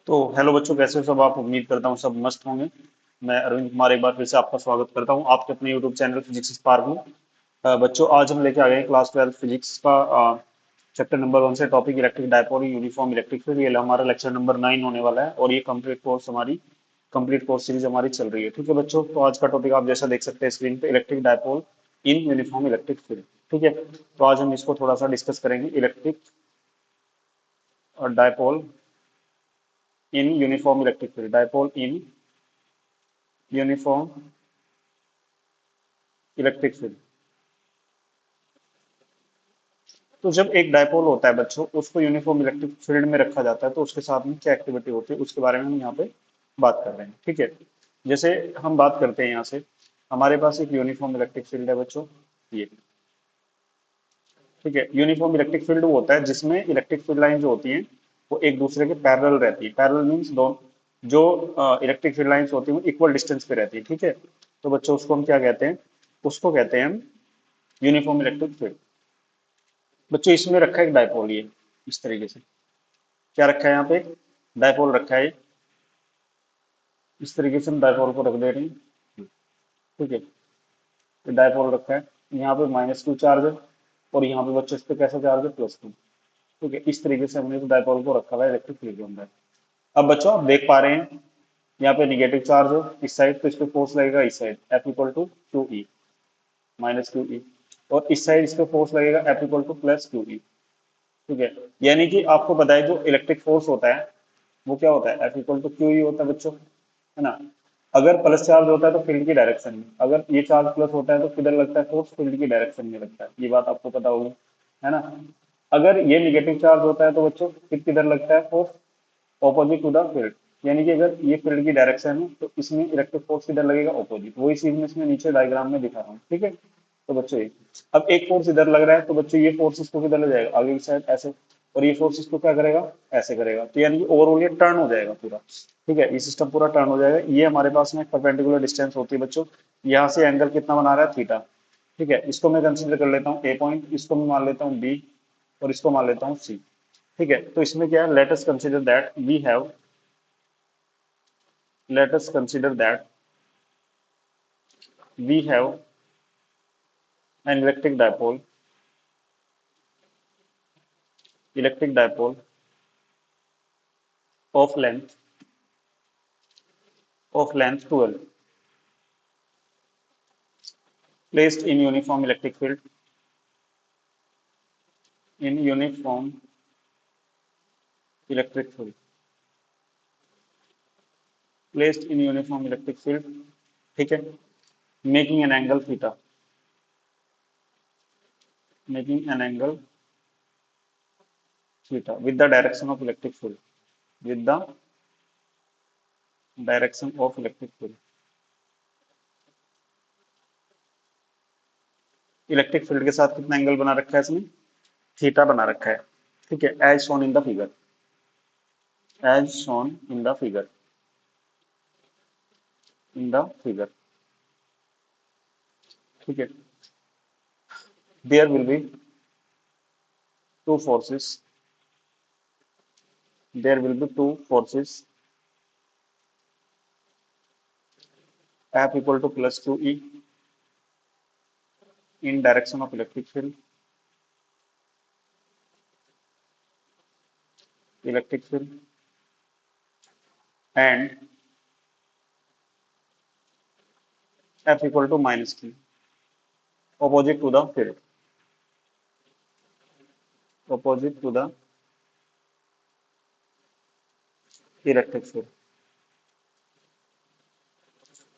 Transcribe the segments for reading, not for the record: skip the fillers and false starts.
तो हेलो बच्चों, कैसे हो सब आप? उम्मीद करता हूँ सब मस्त होंगे। मैं अरविंद कुमार एक बार फिर से आपका स्वागत करता हूँ आपके अपने यूट्यूब चैनल फिजिक्स स्पार्क में। बच्चों, आज हम लेके आ गए हैं क्लास 12 फिजिक्स का चैप्टर नंबर 1 से topic electric dipole uniform electric field. ये हमारा लेक्चर नंबर 9 होने वाला है और ये कंप्लीट कोर्स सीरीज हमारी चल रही है। ठीक है बच्चों, तो आज का टॉपिक आप जैसा देख सकते हैं स्क्रीन पे, electric dipole in uniform electric field. ठीक है, तो आज हम इसको थोड़ा सा डिस्कस करेंगे, electric dipole in uniform electric field, dipole in uniform electric field. तो जब एक डायपोल होता है बच्चों, उसको यूनिफॉर्म इलेक्ट्रिक फील्ड में रखा जाता है तो उसके साथ में क्या एक्टिविटी होती है उसके बारे में हम यहाँ पे बात कर रहे हैं। ठीक है, जैसे हम बात करते हैं यहाँ से, हमारे पास एक यूनिफॉर्म इलेक्ट्रिक फील्ड है बच्चों, ये। ठीक है, यूनिफॉर्म इलेक्ट्रिक फील्ड वो होता है जिसमें इलेक्ट्रिक फील्ड लाइन जो होती है वो एक दूसरे के पैरेलल रहती है। पैरेलल मीन्स दोनों जो इलेक्ट्रिक फील्ड लाइंस होती है वो इक्वल डिस्टेंस पे रहती है। ठीक है, तो बच्चों उसको हम क्या कहते हैं? उसको कहते हैं हम यूनिफॉर्म इलेक्ट्रिक फील्ड। बच्चों, इसमें रखा है एक डायपोल, ये इस तरीके से। क्या रखा है यहाँ पे? डायपोल रखा है, इस तरीके से हम डायपोल को रख दे रहे हैं। ठीक है, तो डायपोल रखा है, यहाँ पे -q चार्ज है और यहाँ पे बच्चों इस पे कैसा चार्ज है? +2। ठीक है, इस तरीके से हमने तो डायपोल को रखा हुआ है इलेक्ट्रिक फील्ड के अंदर। अब बच्चों आप देख पा रहे हैं, यहाँ पे निगेटिव चार्ज हो इस साइड तो इस पे फोर्स लगेगा इस side, F equal to Q E, -QE। और इस साइड इस पे फोर्स लगेगा F इक्वल टू +QE। ठीक है, यानी कि आपको पता है जो इलेक्ट्रिक फोर्स होता है वो क्या होता है? F equal to Q E होता है बच्चों, है ना। अगर प्लस चार्ज होता है तो फील्ड की डायरेक्शन में, अगर ये चार्ज प्लस होता है तो किधर लगता है फोर्स? फील्ड की डायरेक्शन में लगता है। ये बात आपको पता होगी, है ना। अगर ये निगेटिव चार्ज होता है तो बच्चों फिर किधर लगता है force? Opposite to the field. यानी कि अगर ये फील्ड की डायरेक्शन है तो इसमें इलेक्ट्रिक फोर्स किधर लगेगा? ऑपोजिट। वही चीज मैं इसमें नीचे डायग्राम में दिखा रहा हूँ। ठीक है, तो बच्चों ये अब एक फोर्स इधर लग रहा है तो बच्चों ये फोर्स इसको किधर ले जाएगा? आगे की साइड ऐसे, और ये फोर्स इसको क्या करेगा? ऐसे करेगा। तो यानी कि ओवरऑल ये टर्न हो जाएगा पूरा। ठीक है, ये सिस्टम पूरा टर्न हो जाएगा। ये हमारे पास में परपेंडिकुलर डिस्टेंस होती है बच्चों, यहाँ से एंगल कितना बना रहा है? थीटा। ठीक है, इसको मैं कंसिडर कर लेता हूँ ए पॉइंट, इसको मैं मान लेता हूँ बी, और इसको मान लेता हूँ सी। ठीक है, तो इसमें क्या है? Let us consider that we have let us consider that we have an electric dipole of length 12 placed in uniform electric field in uniform electric field placed in uniform electric field। ठीक है, making an angle theta, making an angle theta with the direction of electric field, with the direction of electric field। Electric field के साथ कितना angle बना रखा है इसने? Theta बना रखा है। ठीक है, as shown in the figure, as shown in the figure, in the figure. ठीक है, there will be two forces, there will be two forces, F equal to +QE in direction of electric field, and F equal to -Q, opposite to the field, opposite to the electric field,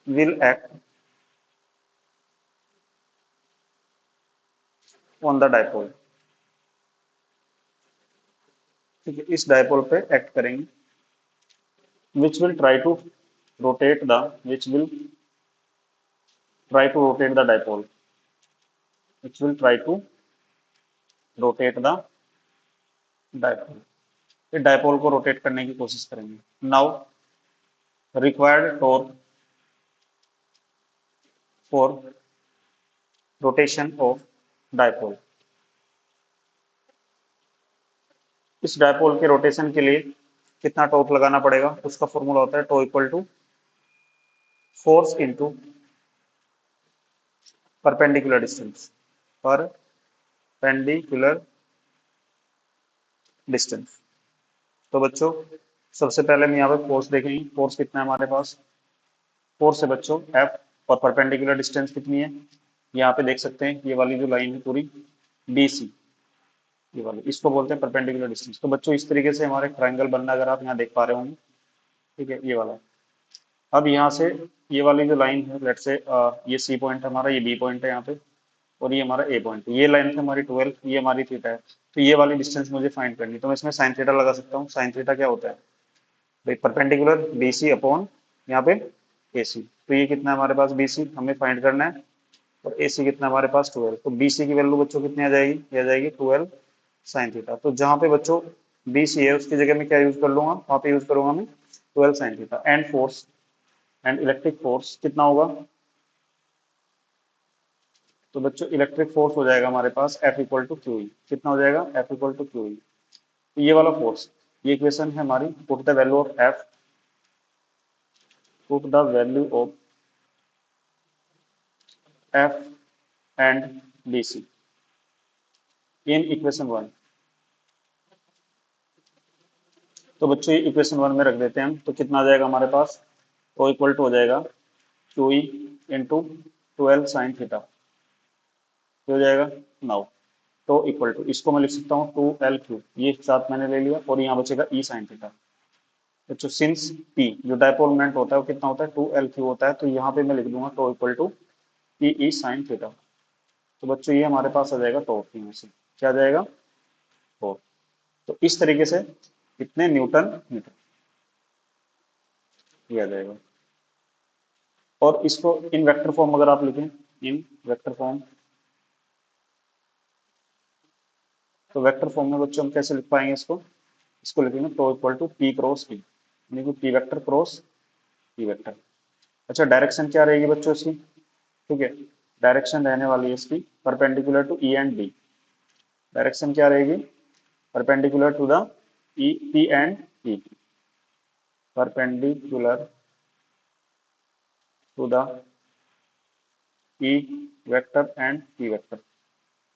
will act on the dipole। ठीक है, इस dipole पे act करेंगे, which will try to rotate the, which will try to rotate the dipole, which will try to rotate the dipole। ये dipole को rotate करने की कोशिश करेंगे। Now required torque for rotation of dipole. इस dipole के rotation के लिए कितना टॉर्क लगाना पड़ेगा, उसका फॉर्मूला होता है tau equal to force into perpendicular distance, perpendicular distance. तो बच्चों सबसे पहले हम यहाँ पे फोर्स देखेंगे, फोर्स कितना है हमारे पास, फोर्स है बच्चों एफ, और परपेंडिकुलर डिस्टेंस कितनी है, यहाँ पे देख सकते हैं ये वाली जो लाइन है पूरी बी सी, ये वाली इसको बोलते हैं परपेंडिकुलर डिस्टेंस। तो बच्चों इस तरीके से हमारे ट्रायंगल बनना, अगर आप यहाँ देख पा रहे होंगे, ठीक है ये वाला। अब यहाँ से ये वाली जो लाइन है, लेट से ये सी पॉइंट है हमारा, ये बी पॉइंट है यहाँ पे, और ये हमारा ए पॉइंट है, ये लाइन है हमारी 12, ये हमारी थीटा है। तो ये वाली डिस्टेंस मुझे फाइंड करनी है, तो मैं इसमें साइन थीटा लगा सकता हूँ। साइन थीटा क्या होता है भाई, परपेंडिकुलर बी सी अपॉन यहाँ पे ए सी। तो ये कितना है हमारे पास बी सी हमें फाइंड करना है, और ए सी कितना हमारे पास 12। तो बी सी की वैल्यू बच्चों कितनी आ जाएगी, ये आ जाएगी 12 साइन थीटा। तो जहाँ पे बच्चों बी सी है उसकी जगह में क्या यूज कर लूंगा, वहां पे यूज करूंगा मैं 12 sine theta. And force, and electric force कितना होगा, तो बच्चों इलेक्ट्रिक फोर्स हो जाएगा हमारे पास F equal to Q E. कितना हो जाएगा, F equal to Q E. तो ये वाला फोर्स, ये इक्वेशन है हमारी, put the value of F, put the value of F and BC in equation 1। तो बच्चों ये इक्वेशन 1 में रख देते हैं हम, तो कितना आ जाएगा हमारे पास, ओ इक्वल टू हो जाएगा Q E into 12 sine theta, हो जाएगा नाउ। तो इक्वल टू, इसको मैं लिख सकता हूँ 2L क्यू, ये साथ मैंने ले लिया, और यहाँ बचेगा ई साइन थीटा। बच्चों सिंस P जो डायपोल मोमेंट होता है वो कितना होता है, 2L क्यू होता है, तो यहाँ पे मैं लिख दूंगा tau equal to P E sine theta. तो बच्चों ये हमारे पास आ जाएगा टॉर्क, यहाँ से क्या आ जाएगा टॉर्क। तो इस तरीके से कितने न्यूटन मीटर ये आ जाएगा। और इसको इन वेक्टर फॉर्म अगर आप लिखें, इन वेक्टर फॉर्म, तो वेक्टर फॉर्म में बच्चों हम कैसे लिख पाएंगे इसको, इसको लिखेंगे tau equal to P cross P, यानी कि P vector cross P vector. अच्छा डायरेक्शन क्या रहेगी बच्चों इसकी, ठीक है, डायरेक्शन रहने वाली है इसकी perpendicular to E and D. Direction क्या रहेगी, perpendicular to the E P and E, perpendicular to the E vector and P vector.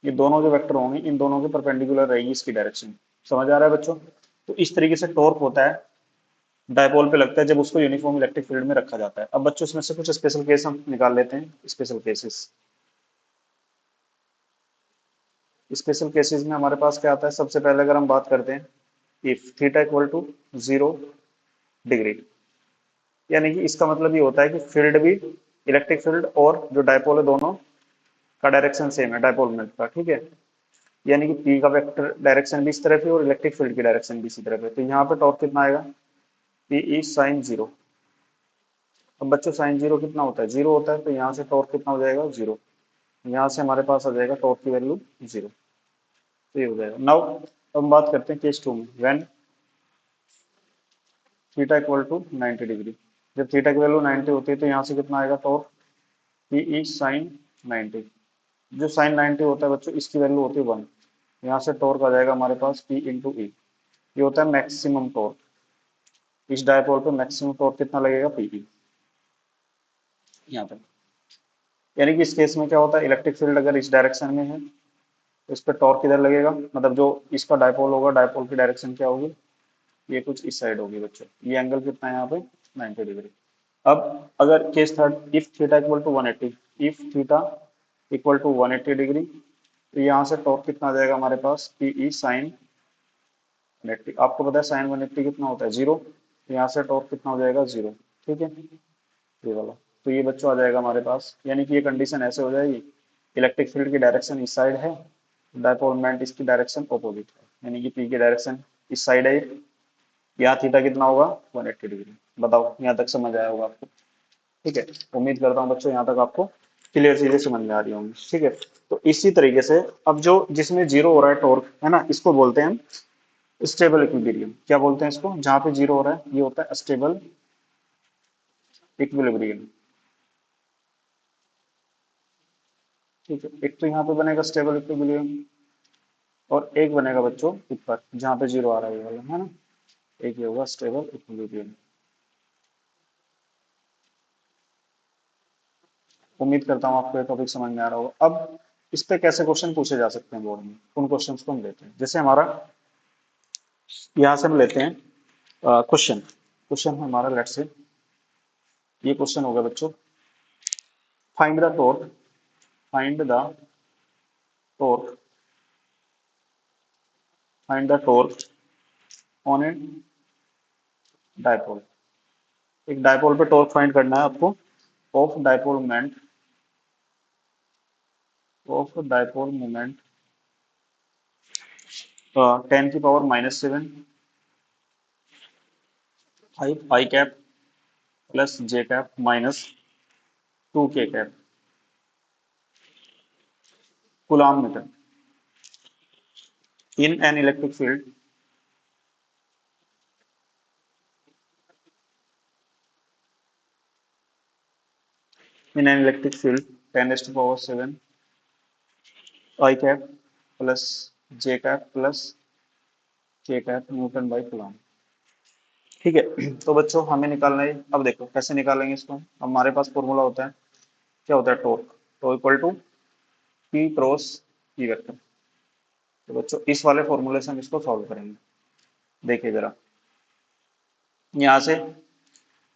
ये दोनों जो वेक्टर होंगे इन दोनों के परपेंडिकुलर रहेगी इसकी डायरेक्शन। समझ आ रहा है बच्चों। तो इस तरीके से टॉर्क होता है, डायपोल पे लगता है जब उसको यूनिफॉर्म इलेक्ट्रिक फील्ड में रखा जाता है। अब बच्चों इसमें से कुछ स्पेशल केस हम निकाल लेते हैं, स्पेशल केसेस। स्पेशल केसेस में हमारे पास क्या आता है, सबसे पहले अगर हम बात करते हैं, if theta equal to 0 degree, यानी कि इसका मतलब ये होता है कि फील्ड भी, इलेक्ट्रिक फील्ड और जो डायपोल है दोनों का डायरेक्शन सेम है डायपोल मोमेंट का, ठीक है। यानी कि पी का वेक्टर डायरेक्शन भी इस तरफ है और इलेक्ट्रिक फील्ड की डायरेक्शन भी इसी तरफ है। तो यहाँ पे टॉर्क कितना आएगा, पी ई साइन 0। अब बच्चों साइन 0 कितना होता है, 0 होता है, तो यहाँ से टॉर्क कितना हो जाएगा 0। यहाँ से हमारे पास आ जाएगा टॉर्क की वैल्यू 0। तो ये हो जाएगा। नाउ अब हम बात करते हैं केस 2 में, when theta equal to 90 degree. जब थीटा की वैल्यू 90 होती है तो यहाँ से कितना आएगा टॉर्क, पी ई साइन 90। जो साइन 90 होता है बच्चों इसकी वैल्यू होती है 1। यहाँ से टॉर्क आ जाएगा हमारे पास पी इंटू ई, ये होता है मैक्सिमम टॉर्क। इस डायपोल पे मैक्सिमम टॉर्क कितना लगेगा, पी ई यहाँ पे। यानी कि इस केस में क्या होता है, इलेक्ट्रिक फील्ड अगर इस डायरेक्शन में है तो इस पर टॉर्क किधर लगेगा, मतलब जो इसका डायपोल होगा डायपोल की डायरेक्शन क्या होगी, ये कुछ इस साइड होगी बच्चों। ये एंगल कितना है यहाँ पे 90 डिग्री। अब अगर case third, if theta equal to 180, if theta equal to 180 degree, तो यहाँ से टॉर्क कितना आ जाएगा हमारे पास, पी ई साइन 180। आपको पता है साइन 180 कितना होता है 0, तो यहाँ से टॉर्क कितना हो जाएगा 0, ठीक है ये वाला। तो ये बच्चों आ जाएगा हमारे पास, यानी कि ये कंडीशन ऐसे हो जाएगी, इलेक्ट्रिक फील्ड की डायरेक्शन इस साइड है, डायपोल मोमेंट इसकी डायरेक्शन अपोजिट है, यानी कि पी की डायरेक्शन इस साइड है, यहाँ थीटा कितना होगा 180 डिग्री। बताओ यहाँ तक समझ आया होगा आपको, ठीक है। उम्मीद करता हूँ बच्चों यहाँ तक आपको क्लियर चीजें समझ में आ रही होंगी, ठीक है। तो इसी तरीके से अब जो जिसमें 0 हो रहा है टॉर्क है ना, इसको बोलते हैं हम स्टेबल इक्विलिब्रियम। क्या बोलते हैं इसको, जहां पे 0 हो रहा है ये होता है स्टेबल इक्विलिब्रियम, ठीक है। एक तो यहाँ पे बनेगा स्टेबल इक्विलिब्रियम, और एक बनेगा बच्चों ऊपर जहाँ पे 0 आ रहा है ये वाला, है ना। एक ये होगा स्टेबल इक्विलिब्रियम। उम्मीद करता हूँ आपको ये टॉपिक समझ में आ रहा होगा। अब इस पे कैसे क्वेश्चन पूछे जा सकते हैं बोर्ड में, उन क्वेश्चंस को हम लेते हैं। जैसे हमारा यहाँ से हम लेते हैं क्वेश्चन। क्वेश्चन हमारा लेट से ये क्वेश्चन होगा बच्चों, find the torque, find the torque, find the torque on a dipole. एक डायपोल पे टॉर्क फाइंड करना है आपको, of dipole moment, of dipole moment 10⁻⁻7 5 I cap plus J cap minus 2 K cap coulomb metre in an electric field, in an electric field 10⁻⁷ I cap plus J cap plus K cap Newton by coulomb. ठीक है, तो बच्चों हमें निकालना है। अब देखो कैसे निकालेंगे इसको। हमारे पास फॉर्मूला होता है, क्या होता है, टॉर्क, तो equal to P cross E vector. तो बच्चों इस वाले फॉर्मूले से हम इसको सॉल्व करेंगे। देखिए जरा, यहाँ से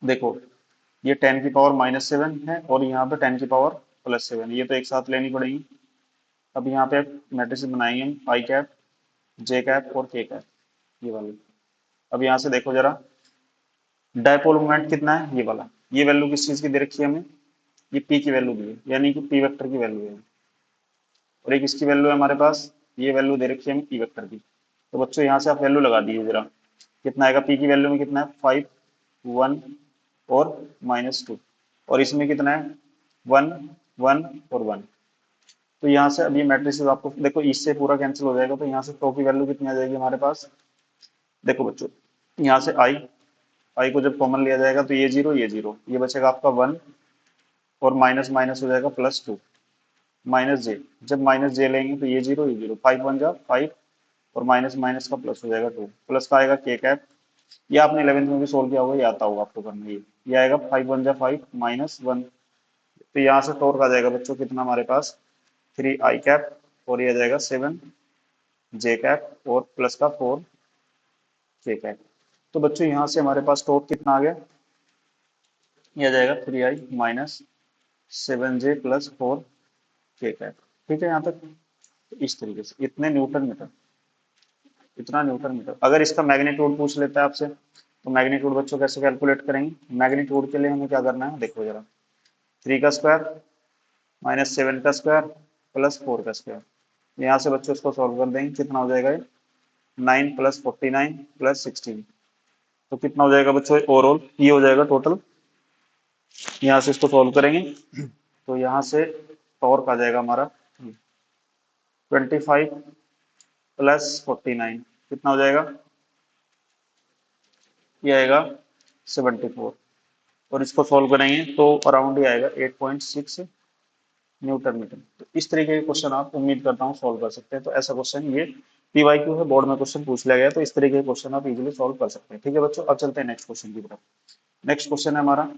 देखो, ये 10⁻⁻7 है और यहाँ पे 10⁻+7, ये तो एक साथ लेनी पड़ेगी। अब यहाँ पे मैट्रिक्स बनाएंगे हम, आई कैप, जे कैप और के कैप, ये वाली। अब यहाँ से देखो जरा, डायपोल मोमेंट कितना है, ये वाला। ये वैल्यू किस चीज की दे रखी है हमें, ये पी की वैल्यू दी है, यानी कि पी वेक्टर की वैल्यू है। और एक इसकी वैल्यू है हमारे पास, ये वैल्यू दे रखी है हमें पी वेक्टर की। तो बच्चों यहाँ से आप वैल्यू लगा दीजिए जरा, कितना आएगा, पी की वैल्यू में कितना है 5 1 और -2, और इसमें कितना है 1 1 और 1। तो यहाँ से अब ये मैट्रिक्स आपको देखो, इससे पूरा कैंसिल हो जाएगा, तो यहाँ से टो की वैल्यू कितनी आ जाएगी हमारे पास। देखो बच्चों, यहाँ से आई को जब कॉमन लिया जाएगा तो ये जीरो, ये बचेगा आपका 1 और माइनस माइनस हो जाएगा +2 माइनस जे। जब माइनस जे लेंगे तो ये जीरो 5 1 जा 5 और माइनस माइनस का प्लस हो जाएगा 2, प्लस का आएगा के कैप। ये आपने 11th में भी सोल्व किया होगा, ये आता होगा आपको करना। ये आएगा 5 1 जा 5 -1। तो यहाँ से टॉर्क आ जाएगा बच्चों कितना हमारे पास, 3 आई कैप, और ये आ जाएगा 7 जे कैप और प्लस का 4 के कैप। तो बच्चों यहाँ से हमारे पास टॉर्क कितना आ गया, ये आ जाएगा 3i -7j प्लस 4 के कैप। ठीक है यहाँ तक। तो इस तरीके से इतने न्यूटन मीटर, इतना न्यूटन मीटर। अगर इसका मैग्नीट्यूड पूछ लेता है आपसे, तो मैग्नीट्यूड बच्चों कैसे कैलकुलेट करेंगे। मैग्नीट्यूड के लिए हमें क्या करना है, देखो जरा, 3 का स्क्वायर -7 का स्क्वायर प्लस 4 का स्क्वायर। यहाँ से बच्चों इसको सॉल्व कर देंगे, कितना हो जाएगा, 9 + 49 + 16। तो कितना हो जाएगा बच्चों ओवरऑल, ये हो जाएगा टोटल। यहाँ से इसको सॉल्व करेंगे तो यहाँ से टॉर्क आ जाएगा हमारा 25 + 49, कितना हो जाएगा, ये आएगा 74। और इसको सॉल्व करेंगे तो अराउंड ये आएगा 8.6 न्यूटन मीटर। तो इस तरीके के क्वेश्चन आप उम्मीद करता हूँ सॉल्व कर सकते हैं। तो ऐसा क्वेश्चन ये पीवाईक्यू है, बोर्ड में क्वेश्चन पूछ लिया गया, तो इस तरीके के क्वेश्चन आप इजीली सॉल्व कर सकते हैं। ठीक है बच्चों, अब चलते हैं नेक्स्ट क्वेश्चन की तरफ। नेक्स्ट क्वेश्चन है हमारा,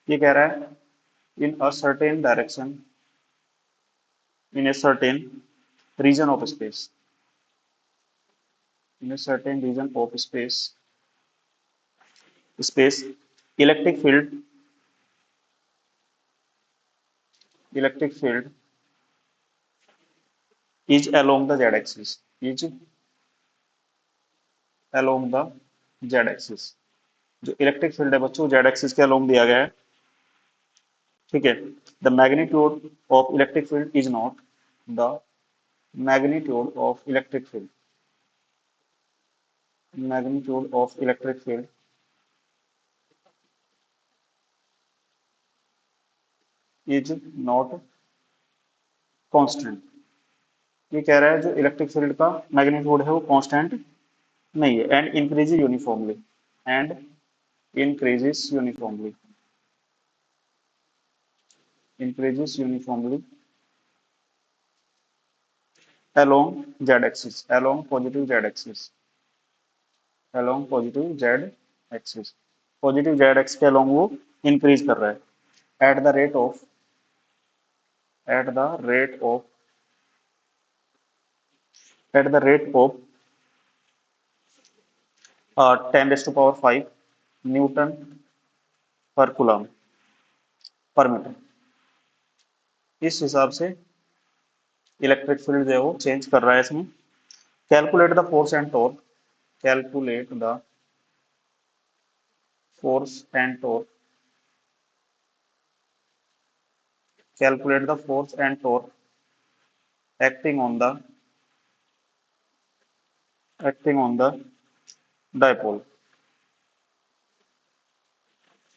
ये कह रहा है in a certain direction in a certain region of space, in a certain region of space electric field, electric field is along the z axis, is along the z axis। जो electric field है बच्चों z axis के along दिया गया है। ठीक है, the magnitude of electric field is not, the magnitude of electric field, magnitude of electric field is not constant. ये कह रहा है जो इलेक्ट्रिक फील्ड का मैग्नीट्यूड है वो कांस्टेंट नहीं है, and increases uniformly, and increases uniformly, increases uniformly along z axis, along positive z axis। Along positive Z axis, positive Z x के अलोंग वो इंक्रीज कर रहा है at the rate of at the rate of at the rate of 10⁵ Newton पर coulomb per metre. इस हिसाब से electric field जो है वो चेंज कर रहा है इसमें। Calculate the force and torque, calculate the force and torque, calculate the force and torque acting on the dipole,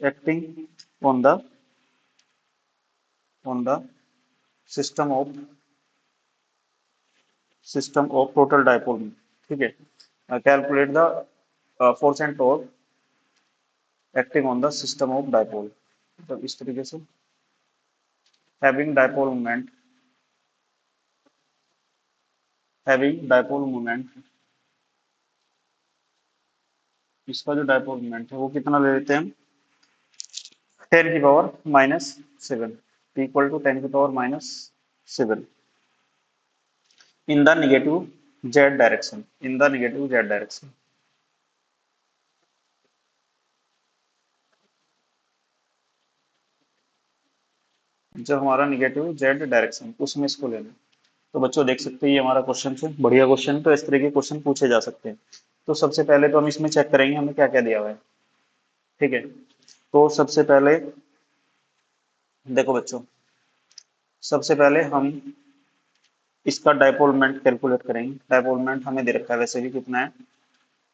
acting on the system of total dipole में, ठीक है। Calculate the force and torque acting on the system of dipole, तो इस तरीके से having dipole moment, इसका जो dipole moment है वो कितना ले लेते हैं हम, 10⁻⁻7 equal to 10⁻⁻7 in the negative z direction, in the negative z direction। जब हमारा निगेटिव जेड डायरेक्शन उसमें इसको लेना। तो बच्चों देख सकते हैं ये हमारा क्वेश्चन है, बढ़िया क्वेश्चन है। तो इस तरह के क्वेश्चन पूछे जा सकते हैं। तो सबसे पहले तो हम इसमें चेक करेंगे हमें क्या क्या दिया हुआ है, ठीक है। तो सबसे पहले देखो बच्चों, सबसे पहले हम इसका डाइपोल मोमेंट कैलकुलेट करेंगे। डाइपोल मोमेंट हमें दे रखा है वैसे भी, कितना है,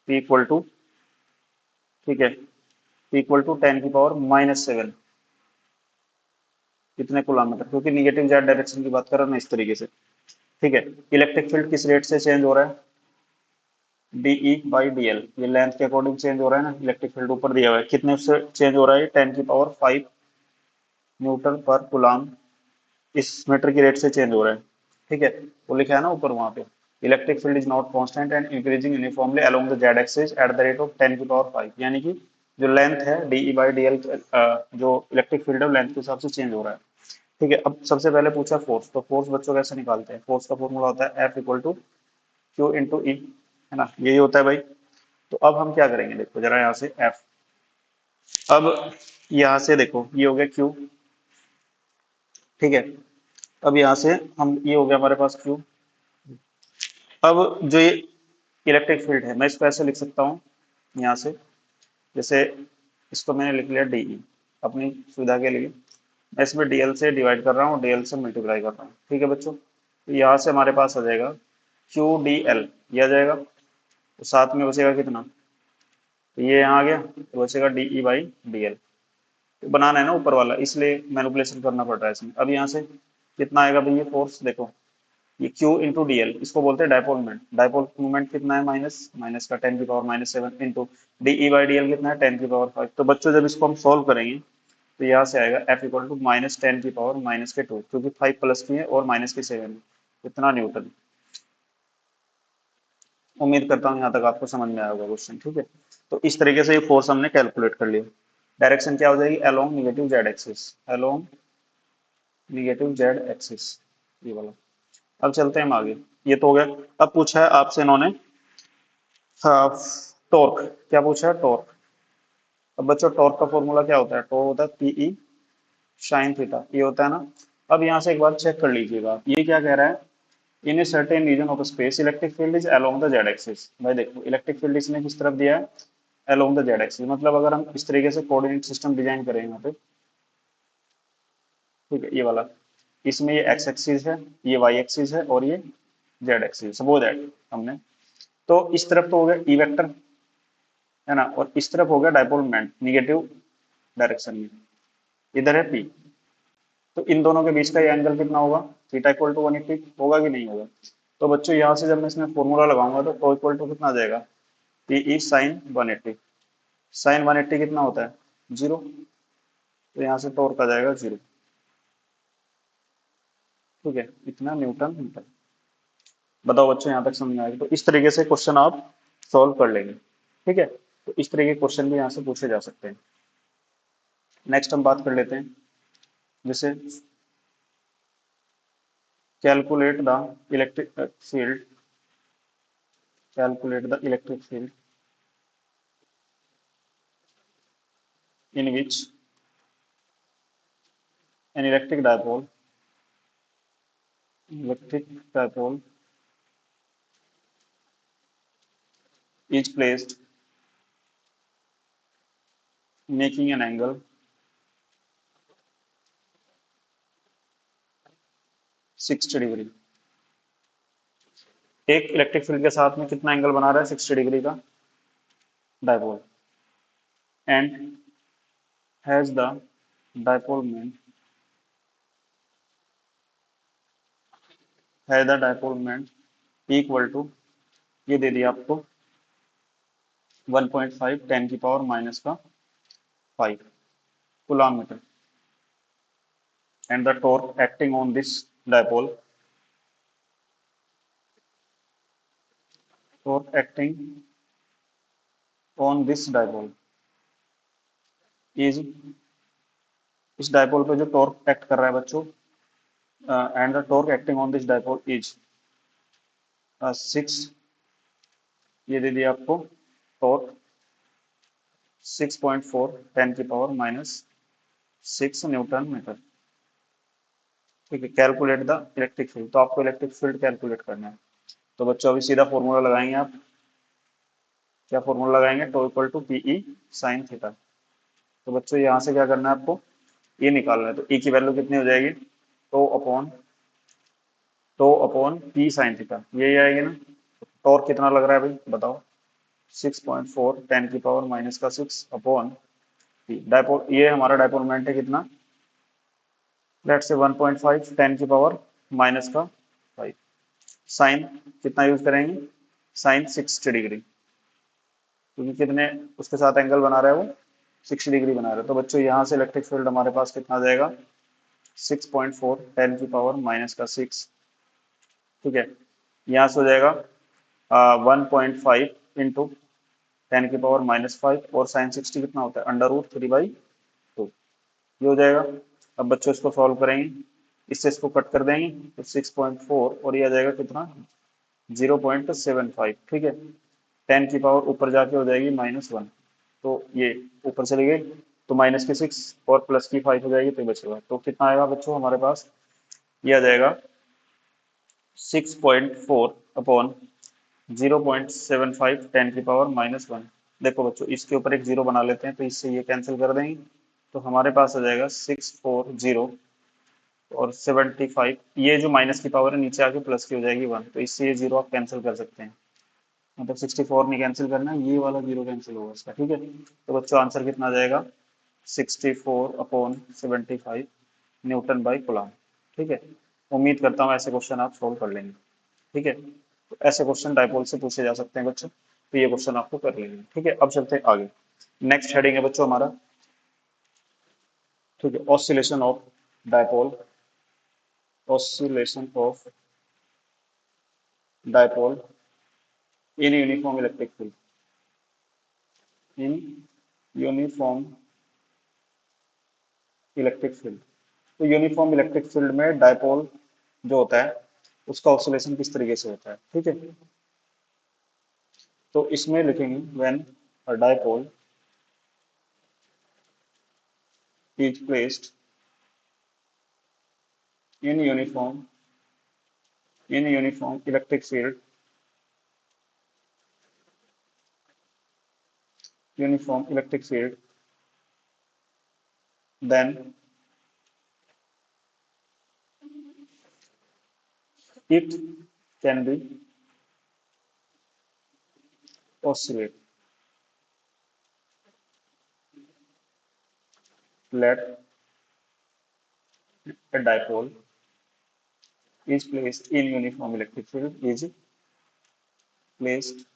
P इक्वल टू, ठीक है, P इक्वल टू 10⁻⁻7 कितने किलोमीटर, क्योंकि निगेटिव जेड डायरेक्शन की बात कर रहा हूं ना इस तरीके से, ठीक है। इलेक्ट्रिक फील्ड किस रेट से चेंज हो रहा है, DE/DL, ये लेंथ के अकॉर्डिंग चेंज हो रहा है ना। इलेक्ट्रिक फील्ड ऊपर दिया हुआ है, कितने उससे चेंज हो रहा है, 10⁵ न्यूटन पर कूलम, इस मीटर की रेट से चेंज हो रहा है, ठीक है। वो लिखा है ना ऊपर वहां पे, electric field is not constant and increasing uniformly along the z axis at the rate of 10⁵, यानी कि जो लेंथ है DE/DL, जो इलेक्ट्रिक फील्ड है लेंथ के हिसाब से चेंज हो रहा है, ठीक है। अब सबसे पहले पूछा फोर्स, तो फोर्स बच्चों कैसे निकालते हैं, फोर्स का फॉर्मूला होता है F equal to Q into E, है ना, यही होता है भाई। तो अब हम क्या करेंगे, देखो जरा यहाँ से F, अब यहाँ से देखो ये हो गया Q, ठीक है। अब यहाँ से हम, ये हो गया हमारे पास Q। अब जो ये इलेक्ट्रिक फील्ड है मैं इसको ऐसे लिख सकता हूँ यहाँ से, जैसे इसको मैंने लिख लिया DE अपनी सुविधा के लिए, मैं इसमें DL से डिवाइड कर रहा हूँ, DL से मल्टीप्लाई कर रहा हूँ, ठीक है बच्चों। तो यहाँ से हमारे पास आ जाएगा QDL, ये आ जाएगा, तो साथ में बचेगा कितना, तो ये यहाँ आ गया, तो बचेगा DE/DL। तो बनाना है ना ऊपर वाला, इसलिए मैनिपुलेशन करना पड़ रहा है इसमें। अब यहाँ से कितना आएगा भाई, ये फोर्स देखो, ये Q इंटू DL, इसको बोलते हैं डाइपोल मोमेंट। डाइपोल मोमेंट कितना है, माइनस का 10⁻⁻7 इंटू DE/DL कितना है 10⁵5। तो बच्चों जब इसको हम सोल्व करेंगे तो यहाँ से आएगा F इक्वल टू -10⁻⁻2, क्योंकि 5 प्लस की है और माइनस की 7 है, इतना न्यूटन। उम्मीद करता हूँ यहाँ तक आपको समझ में आया होगा क्वेश्चन, ठीक है। तो इस तरीके से ये फोर्स हमने कैलकुलेट कर लिया। डायरेक्शन क्या हो जाएगी, along negative Z axis, along negative Z axis, ये वाला। अब चलते हैं हम आगे, ये तो हो गया। अब पूछा है आपसे इन्होंने टॉर्क, क्या पूछा है, टॉर्क। अब बच्चों टॉर्क का फॉर्मूला क्या होता है, टॉर्क होता है PE sin थीटा, ये होता है ना। अब यहाँ से एक बार चेक कर लीजिएगा, ये क्या कह रहा है, in a certain region of space electric field is along the z axis. भाई देखो इलेक्ट्रिक फील्ड इसने किस तरफ दिया है, अलोंग द जेड एक्सिस, मतलब अगर हम इस तरीके से कोऑर्डिनेट सिस्टम डिजाइन करें यहाँ पे, ठीक है, ये वाला, इसमें ये एक्स एक्सिस है, ये वाई एक्सिस है और ये जेड एक्सिस, वो दैट हमने। तो इस तरफ तो हो गया ई वेक्टर, है ना, और इस तरफ हो गया डाइपोल मोमेंट निगेटिव डायरेक्शन में, इधर है पी। तो इन दोनों के बीच का ये एंगल कितना होगा, थीटा इक्वल टू 180 होगा कि नहीं होगा। तो बच्चों यहाँ से जब मैं इसमें फॉर्मूला लगाऊंगा तो टो इक्वल टू कितना आ जाएगा, पी ई साइन 180, साइन 180 कितना होता है, 0, तो यहाँ से टॉर्क आ जाएगा 0, ठीक है, इतना न्यूटन मीटर। बताओ बच्चों यहाँ तक समझ में आएगा। तो इस तरीके से क्वेश्चन आप सॉल्व कर लेंगे। ठीक है, तो इस तरह के क्वेश्चन भी यहाँ से पूछे जा सकते हैं। नेक्स्ट हम बात कर लेते हैं, जैसे calculate the electric field, calculate the electric field in which an electric dipole is placed making an angle 60 degree. एक इलेक्ट्रिक फील्ड के साथ में कितना एंगल बना रहा है, 60 डिग्री का dipole, and has the dipole moment, has the dipole moment equal to, ये दे दिया आपको 1.5 10 की पावर माइनस का 5 coulomb metre, and the torque acting on this dipole, torque acting on this dipole is, इस डायपोल पे जो टॉर्क एक्ट कर रहा है बच्चों, and the torque acting on this dipole is 6, ये दे दिया आपको टॉर्क 6.4 10 की पावर माइनस 6 न्यूटन मीटर। ठीक है, कैलकुलेट द इलेक्ट्रिक फील्ड, तो आपको इलेक्ट्रिक फील्ड कैलकुलेट करना है। तो बच्चों अभी सीधा फॉर्मूला लगाएंगे आप, क्या फॉर्मूला लगाएंगे, tau equal to PE sine theta. तो बच्चों यहाँ से क्या करना है आपको, ये निकालना है, तो ई की वैल्यू कितनी हो जाएगी, tau upon P sine theta, यही आएगी ना। टॉर्क कितना लग रहा है भाई बताओ, 6.4 10 की पावर माइनस का 6 अपॉन पी, डायपोल ये हमारा डायपोल मोमेंट है कितना, लेट से 1.5 10 की पावर माइनस का 5, साइन कितना यूज करेंगे, साइन 60 डिग्री, क्योंकि कितने उसके साथ एंगल बना रहा है वो, 60 डिग्री बना रहा है। तो बच्चों यहाँ से इलेक्ट्रिक फील्ड हमारे पास कितना आ जाएगा, 6.4 10 की पावर माइनस का 6, ठीक है, यहाँ से हो जाएगा 1.5 इंटू 10 की पावर माइनस 5, और साइन 60 कितना होता है, √3/2, ये हो जाएगा। अब बच्चों इसको सॉल्व करेंगे, इससे इसको कट कर देंगे, तो 6.4 और ये आ जाएगा कितना, 0.75, ठीक है, 10 की पावर ऊपर जाके हो जाएगी -1, तो ये ऊपर चली गई, तो माइनस की 6 और प्लस की 5 हो जाएगी, तो बचेगा, तो कितना आएगा बच्चों हमारे पास, ये आ जाएगा 6.4 अपॉन 0.75 10 की पावर -1। देखो बच्चों इसके ऊपर एक जीरो बना लेते हैं, तो इससे ये कैंसिल कर देंगे, तो हमारे पास आ जाएगा 640 और 75, ये जो माइनस की पावर है नीचे आके प्लस की हो जाएगी 1, तो इससे ये जीरो आप कैंसिल कर सकते हैं, मतलब 64 नहीं कैंसिल करना है, ये वाला जीरो कैंसिल होगा इसका, ठीक है। तो बच्चों आंसर कितना आ जाएगा, 64/75 न्यूटन बाई कूलम्ब, ठीक है। उम्मीद करता हूँ ऐसे क्वेश्चन आप सोल्व कर लेंगे, ठीक है। तो ऐसे क्वेश्चन डायपोल से पूछे जा सकते हैं बच्चों, तो ये क्वेश्चन आपको कर लेंगे, ठीक है। अब चलते हैं आगे, नेक्स्ट हेडिंग है बच्चों हमारा, ठीक है, oscillation of dipole, oscillation of dipole in uniform electric field, in uniform electric field. तो यूनिफॉर्म इलेक्ट्रिक फील्ड में डायपोल जो होता है उसका ऑसिलेशन किस तरीके से होता है, ठीक है। तो इसमें लिखेंगे when a dipole is placed in uniform electric field, uniform electric field, then it can be oscillate. Let a dipole is placed in uniform electric field, is placed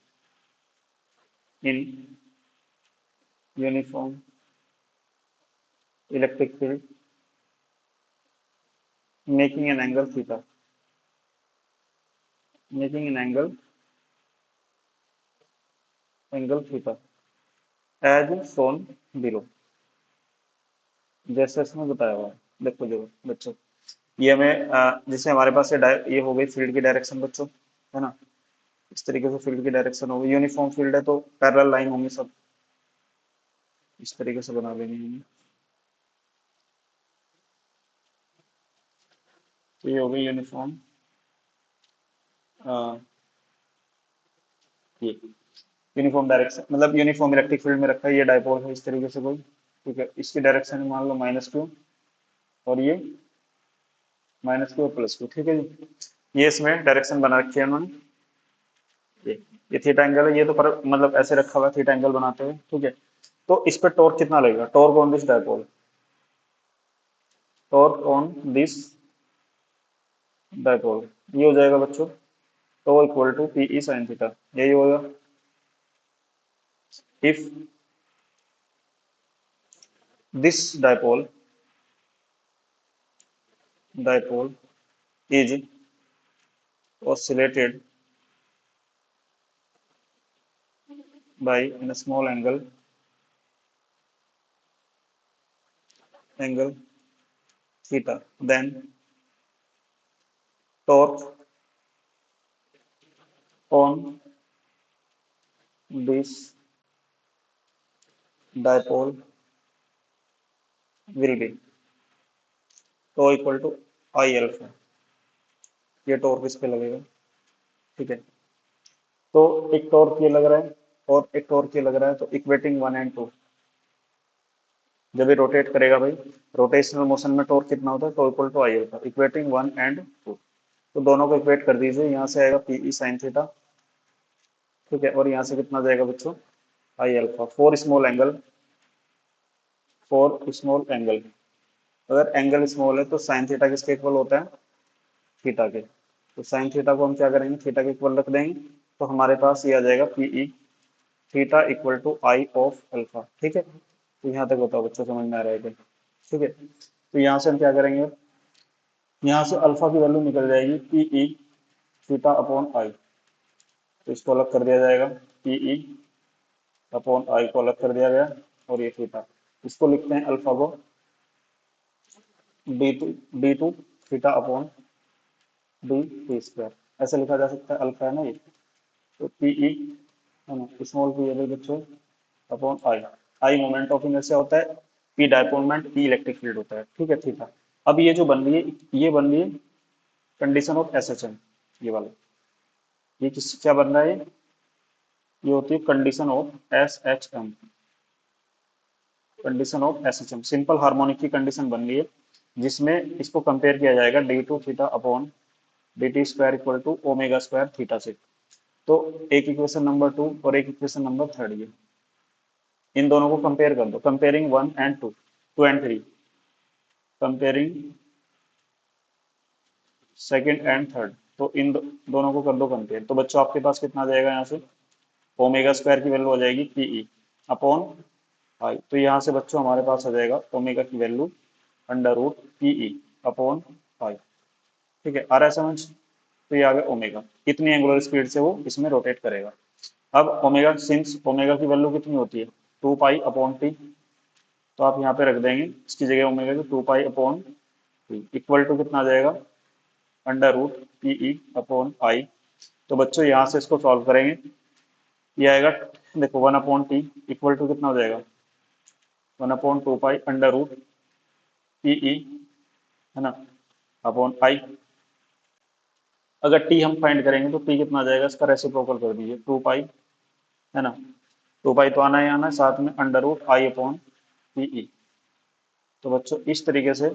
in uniform electric field making an angle theta, making an angle angle theta as shown below, जैसे इसमें बताया हुआ है। देखो जो बच्चों, ये हमें जैसे हमारे पास ये हो गई फील्ड की डायरेक्शन बच्चों, है ना। इस तरीके से फील्ड की डायरेक्शन होगी, यूनिफॉर्म फील्ड है तो पैरेलल लाइन होंगी सब, इस तरीके से बना लेंगे हम। तो ये हो गई यूनिफॉर्म, ये यूनिफॉर्म डायरेक्शन मतलब यूनिफॉर्म इलेक्ट्रिक फील्ड में रखा है, ये डायपोल है इस तरीके से कोई, ठीक है। इसकी डायरेक्शन मान लो -q और ये -q और +q, ठीक है जी। ये इसमें डायरेक्शन बना रखी है उन्होंने, ये थीटा एंगल है, ये तो पर मतलब ऐसे रखा हुआ है थीटा एंगल बनाते हुए, ठीक है। तो इस पे टॉर्क कितना लगेगा, torque on this dipole, torque on this dipole, ये हो जाएगा बच्चों tau equal to P E sine theta, यही होगा। If this dipole is oscillated by in a small angle theta, then torque on this dipole will be tau equal to I alpha, ये torque इस पे लगेगा, ठीक है। तो एक टॉर्क ये लग रहा है और एक टॉर्क ये लग रहा है, तो इक्वेटिंग 1 एंड 2, जब ये रोटेट करेगा भाई, रोटेशनल मोशन में टॉर्क कितना होता है, tau equal to I alpha, equating 1 and 2, तो दोनों को इक्वेट कर दीजिए, यहाँ से आएगा पी ई साइन थीटा, ठीक है। और यहाँ से कितना जाएगा बच्चों, आई अल्फा, फोर स्मॉल एंगल, अगर एंगल स्मॉल है तो साइन थीटा किसके इक्वल होता है, थीटा के, तो साइन थीटा को हम क्या करेंगे, थीटा के इक्वल रख देंगे, तो हमारे पास ये आ जाएगा PE theta equal to I of alpha, ठीक है। तो यहाँ तक बताओ बच्चों, समझ में आ रहा है क्या, ठीक है। तो यहाँ से हम क्या करेंगे, यहाँ से अल्फा की वैल्यू निकल जाएगी पीई थीटा अपॉन आई, तो इसको अलग कर दिया जाएगा, पीई अपॉन आई को अलग कर दिया गया, और ये थीटा, इसको लिखते हैं अल्फा को D two theta upon D T square, ऐसे लिखा जा सकता है, अल्फा है ना ये, तो पीई है ना, स्मॉल पी है बच्चों upon I, I moment of inertia होता है, पी डायपोलमेंट, पी इलेक्ट्रिक फील्ड होता है, ठीक है, थीटा। अब ये जो बन रही है, ये बन रही है कंडीशन ऑफ एसएचएम, ये वाला, ये किस क्या बन रहा है, ये होती है condition of SHM, condition of SHM, simple harmonic की कंडीशन बन रही है, जिसमें इसको कंपेयर किया जाएगा D two theta upon D T square equal to omega square theta से। तो एक इक्वेशन नंबर 2 और एक इक्वेशन नंबर 3, ये इन दोनों को कंपेयर कर दो, comparing 1 and 2, 2 and 3, comparing second and third, तो इन दोनों को कर दो कंपेयर, तो बच्चों आपके पास कितना आ जाएगा, यहाँ से ओमेगा स्क्वायर की वैल्यू आ जाएगी पीई अपॉन आई, तो यहाँ से बच्चों हमारे पास आ जाएगा ओमेगा की value under root PE upon I, ठीक है, आ रहा है समझ। तो ये आ गया ओमेगा, कितनी एंगुलर स्पीड से वो इसमें रोटेट करेगा। अब ओमेगा, सिंस ओमेगा की वैल्यू कितनी होती है, 2 पाई अपॉन टी, तो आप यहाँ पे रख देंगे इसकी जगह ओमेगा की 2 pi upon T equal to कितना आ जाएगा, under root PE upon I. तो बच्चों यहाँ से इसको सॉल्व करेंगे, ये आएगा, देखो 1/t इक्वल टू कितना हो जाएगा, 1/2 पाई अंडर रूट पीई, है ना, अपॉन आई। अगर टी हम फाइंड करेंगे तो टी कितना आ जाएगा, इसका रेसिप्रोकल कर दीजिए 2 पाई, है ना, 2 पाई तो आना ही आना है, साथ में under root I upon PE. तो बच्चों इस तरीके से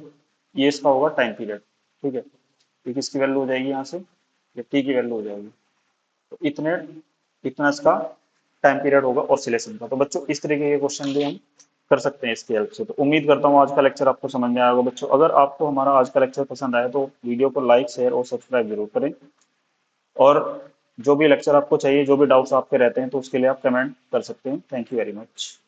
ये इसका होगा टाइम पीरियड, ठीक है, तो किसकी वैल्यू हो जाएगी यहाँ से, ये टी की वैल्यू हो जाएगी, तो इतना इसका टाइम पीरियड होगा ऑसिलेशन का। तो बच्चों इस तरीके के क्वेश्चन भी हम कर सकते हैं इसकी हेल्प से। तो उम्मीद करता हूँ आज का लेक्चर आपको समझ में आया होगा बच्चों। अगर आपको हमारा आज का लेक्चर पसंद आया तो वीडियो को लाइक, शेयर और सब्सक्राइब जरूर करें, और जो भी लेक्चर आपको चाहिए, जो भी डाउट्स आपके रहते हैं, तो उसके लिए आप कमेंट कर सकते हैं। Thank you very much.